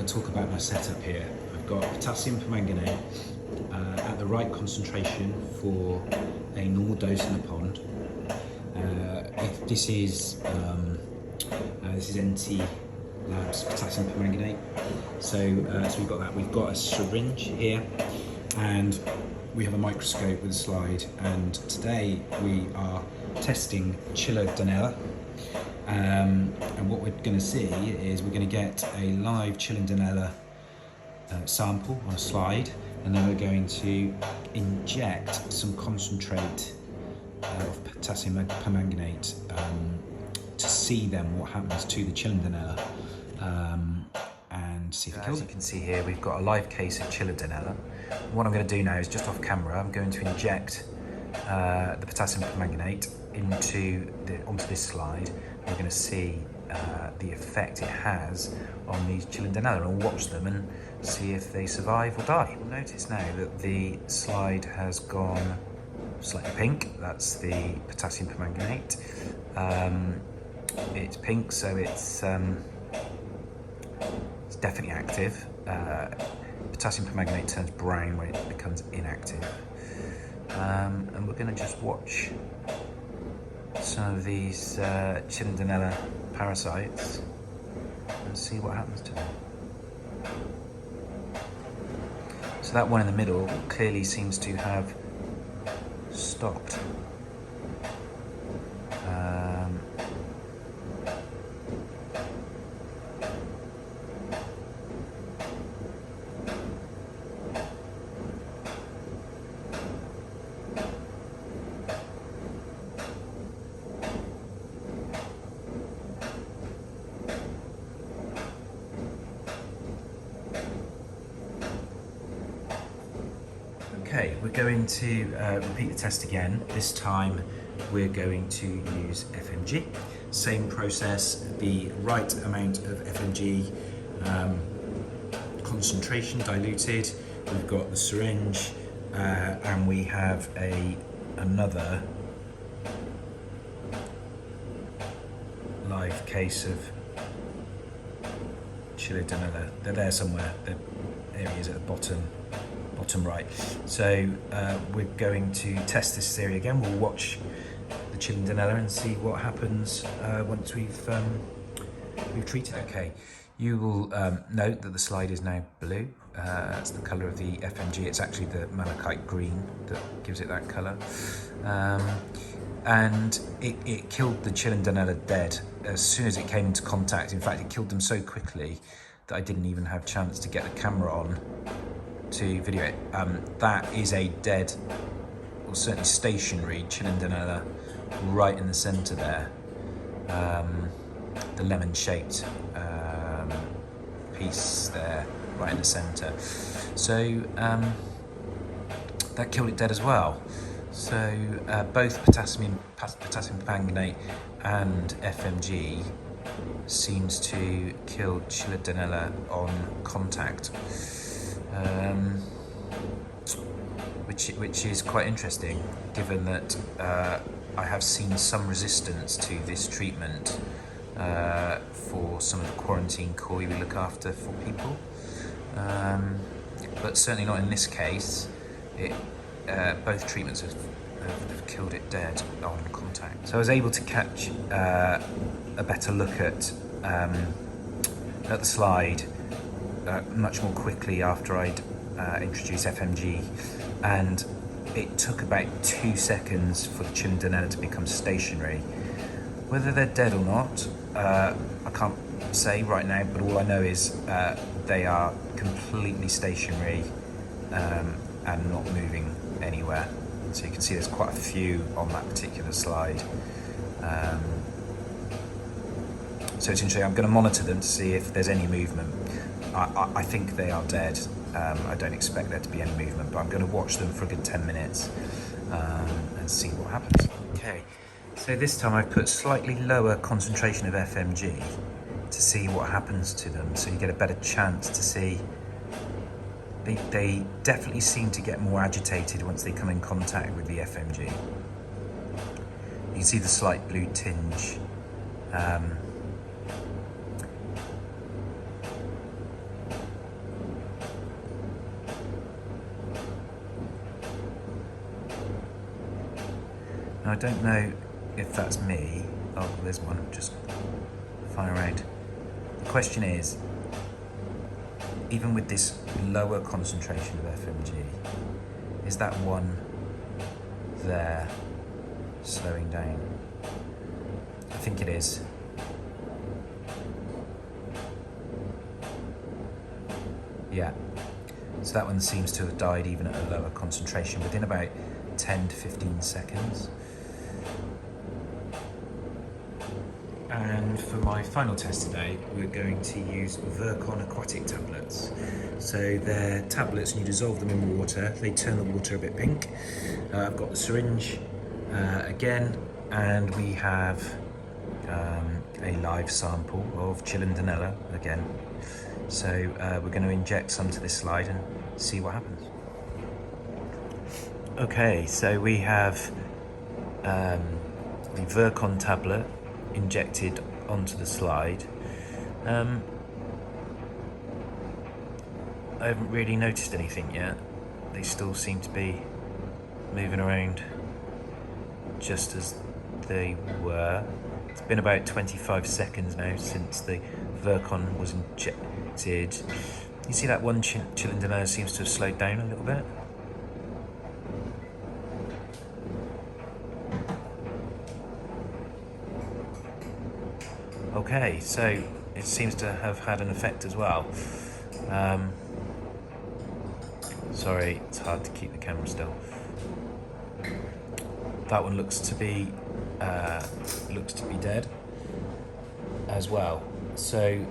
want to talk about my setup here. I've got potassium permanganate at the right concentration for a normal dose in a pond. This is NT Labs potassium permanganate. So we've got that. We've got a syringe here, and we have a microscope with a slide. And today we are testing Chilodonella. And what we're going to see is we're going to get a live Chilodonella sample on a slide, and then we're going to inject some concentrate of potassium permanganate to see then what happens to the Chilodonella and see if it kills it. As you can see here, we've got a live case of Chilodonella. What I'm going to do now is, just off camera, I'm going to inject the potassium permanganate onto this slide. We're going to see the effect it has on these Chilodonella, and we'll watch them and see if they survive or die. You'll notice now that the slide has gone slightly pink. That's the potassium permanganate. It's pink, so it's definitely active. Potassium permanganate turns brown when it becomes inactive. And we're going to just watch some of these Chilodonella parasites and see what happens to them. So that one in the middle clearly seems to have stopped. Okay, we're going to repeat the test again. This time we're going to use FMG. Same process, the right amount of FMG, concentration diluted. We've got the syringe, and we have another live case of Chilodonella. They're there somewhere. The areas at the bottom right. So we're going to test this theory again. We'll watch the Chilodonella and see what happens once we've treated it. Okay, you will note that the slide is now blue. That's the colour of the FMG. It's actually the malachite green that gives it that colour. And it killed the Chilodonella dead as soon as it came into contact. In fact, it killed them so quickly that I didn't even have a chance to get the camera on to video it. That is a dead, or certainly stationary Chilodonella right in the centre there. The lemon-shaped piece there, right in the centre. So that killed it dead as well. So both potassium permanganate and FMG seems to kill Chilodonella on contact. Which is quite interesting, given that I have seen some resistance to this treatment for some of the quarantine koi we look after for people, but certainly not in this case. Both treatments have killed it dead on contact. So I was able to catch a better look at the slide much more quickly after I'd introduced FMG, and it took about 2 seconds for the Chilodonella to become stationary. Whether they're dead or not, I can't say right now, but all I know is they are completely stationary and not moving anywhere. So you can see there's quite a few on that particular slide. So it's interesting. I'm going to monitor them to see if there's any movement. I think they are dead. I don't expect there to be any movement, but I'm going to watch them for a good 10 minutes and see what happens. Okay, so this time I've put slightly lower concentration of FMG to see what happens to them, so you get a better chance to see. They definitely seem to get more agitated once they come in contact with the FMG. You can see the slight blue tinge. I don't know if that's me. Oh, there's one just flying around. The question is, even with this lower concentration of FMG, is that one there slowing down? I think it is. Yeah, so that one seems to have died even at a lower concentration within about 10 to 15 seconds. And for my final test today, we're going to use Virkon Aquatic tablets. So they're tablets and you dissolve them in water. They turn the water a bit pink. I've got the syringe again, and we have a live sample of Chilodonella again. So we're going to inject some to this slide and see what happens. Okay, so we have the Virkon tablet injected onto the slide. I haven't really noticed anything yet. They still seem to be moving around just as they were. It's been about 25 seconds now since the Virkon was injected. You see that one Chilodonella seems to have slowed down a little bit. Okay, so it seems to have had an effect as well. Sorry, it's hard to keep the camera still. That one looks to be dead as well. So